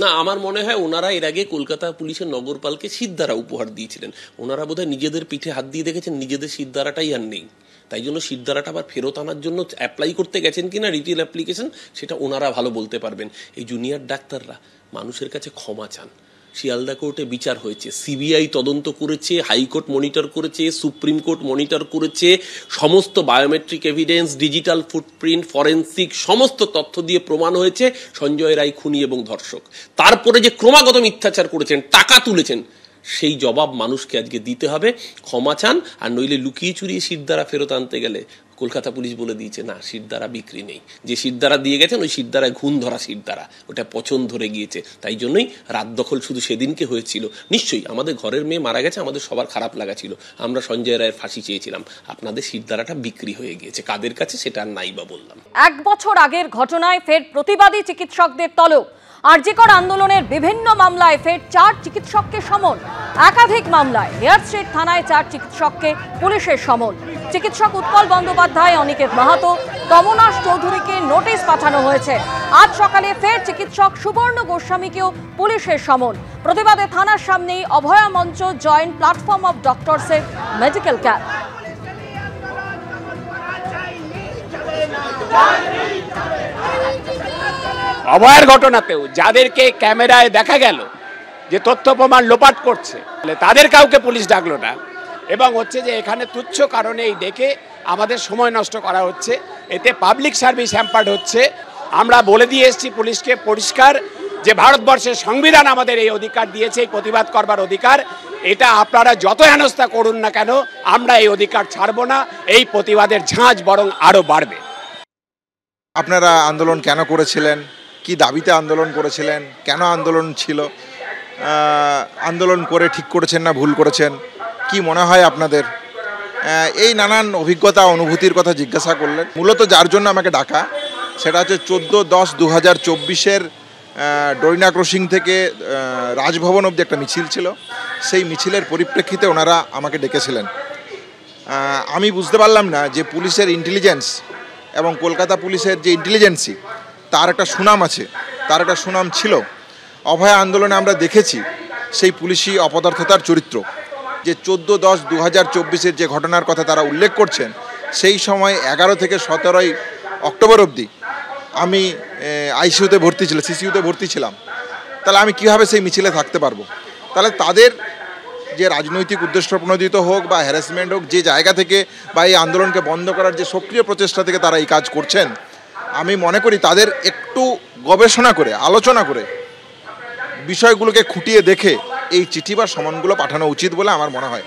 না, আমার মনে হয় ওনারা এর আগে কলকাতা পুলিশের নগরপালকে সিদ্ধারা উপহার দিয়েছিলেন। ওনারা বোধহয় নিজেদের পিঠে হাত দিয়ে দেখেছেন নিজেদের সিদ্ধারাটাই আর নেই, তাই জন্য সিদ্ধারাটা আবার ফেরত আনার জন্য অ্যাপ্লাই করতে গেছেন কিনা রিটেল অ্যাপ্লিকেশন, সেটা ওনারা ভালো বলতে পারবেন। এই জুনিয়র ডাক্তাররা মানুষের কাছে ক্ষমা চান। শিয়ালদা কোর্টে বিচার হয়েছে, সিবিআই তদন্ত করেছে, হাইকোর্ট মনিটর করেছে, সুপ্রিম কোর্ট মনিটর করেছে, সমস্ত biometric evidence, digital footprint, forensic সমস্ত তথ্য দিয়ে প্রমাণ হয়েছে সঞ্জয় রায় খুনি এবং ধর্ষক। তারপরে যে ক্রমাগত মিথ্যাচার করেছেন, টাকা তুলেছেন, সেই জবাব মানুষকে আজকে দিতে হবে। ক্ষমা চান, আর নইলে লুকিয়ে চুরিয়ে সিদ্ধারা ফেরত আনতে গেলে কলকাতা পুলিশ বলে দিয়েছে না, সিদ্ধারা বিক্রি নেই। যে সিদ্ধারা দিয়ে গেছেন ওই সিদ্ধারায় ঘুণ ধরা সিদ্ধারা, ওটা পছন্দ ধরে গিয়েছে। তাই জন্যই রাত দখল শুধু সেদিনকে হয়েছিল। নিশ্চয়ই আমাদের ঘরের মেয়ে মারা গেছে, আমাদের সবার খারাপ লাগা ছিল, আমরা সঞ্জয় রায়ের ফাঁসি চেয়েছিলাম। আপনাদের সিদ্ধারাটা বিক্রি হয়ে গিয়েছে, কাদের কাছে সেটা আর নাই বা বললাম। 1 বছর আগের ঘটনায় ফের প্রতিবাদী চিকিৎসকদের তলব। আরজিকর আন্দোলনের বিভিন্ন মামলায় ফের 4 চিকিৎসককে সমন। একাধিক মামলায় হেয়ার স্ট্রিট থানায় 4 চিকিৎসককে পুলিশের সমন। চিকিৎসক উৎপল বন্দ্যোপাধ্যায়, অনিকেত মাহাতো, তমনাশ চৌধুরীকে নোটিশ পাঠানো হয়েছে। আজ সকালে ফের চিকিৎসক সুবর্ণ গোস্বামীকেও পুলিশের সমন। প্রতিবাদে থানার সামনেই Abhaya Mancha joint platform of ডক্টরসের মেডিকেল ক্যাম্প। অভয়ের ঘটনাতেও যাদেরকে ক্যামেরায় দেখা গেল যে তথ্য প্রমাণ লোপাট করছে, তাদের কাউকে পুলিশ ডাকলো না। এবং হচ্ছে যে এখানে তুচ্ছ কারণে এই ডেকে আমাদের সময় নষ্ট করা হচ্ছে, এতে পাবলিক সার্ভিস হ্যাম্পার্ড হচ্ছে। আমরা বলে দিয়ে এসেছি পুলিশকে পরিষ্কার যে ভারতবর্ষের সংবিধান আমাদের এই অধিকার দিয়েছে, এই প্রতিবাদ করবার অধিকার। এটা আপনারা যত হেনস্থা করুন না কেন, আমরা এই অধিকার ছাড়ব না। এই প্রতিবাদের ঝাঁজ বরং আরও বাড়বে। আপনারা আন্দোলন কেন করেছিলেন, কি দাবিতে আন্দোলন করেছিলেন, কেন আন্দোলন ছিল, আন্দোলন করে ঠিক করেছেন না ভুল করেছেন, কি মনে হয় আপনাদের, এই নানান অভিজ্ঞতা অনুভূতির কথা জিজ্ঞাসা করলেন। মূলত যার জন্য আমাকে ডাকা সেটা হচ্ছে 14-10-2024 ডরিনা ক্রসিং থেকে রাজভবন অবধি একটা মিছিল ছিল। সেই মিছিলের পরিপ্রেক্ষিতে ওনারা আমাকে ডেকেছিলেন। আমি বুঝতে পারলাম না যে পুলিশের ইন্টেলিজেন্স এবং কলকাতা পুলিশের যে ইন্টেলিজেন্সি, তার একটা সুনাম আছে, তার একটা সুনাম ছিল। অভয়া আন্দোলনে আমরা দেখেছি সেই পুলিশি অপদার্থতার চরিত্র। যে 14-10-2024 যে ঘটনার কথা তারা উল্লেখ করছেন, সেই সময় 11 থেকে 17 অক্টোবর অবধি আমি আইসিইউতে ভর্তি ছিলাম, সিসিইউতে ভর্তি ছিলাম। তাহলে আমি কীভাবে সেই মিছিলে থাকতে পারবো? তাহলে তাদের যে রাজনৈতিক উদ্দেশ্য প্রণোদিত হোক বা হ্যারাসমেন্ট হোক, যে জায়গা থেকে বা এই আন্দোলনকে বন্ধ করার যে সক্রিয় প্রচেষ্টা থেকে তারা এই কাজ করছেন, আমি মনে করি তাদের একটু গবেষণা করে, আলোচনা করে, বিষয়গুলোকে খুঁটিয়ে দেখে এই চিঠি বা সমনগুলো পাঠানো উচিত বলে আমার মনে হয়।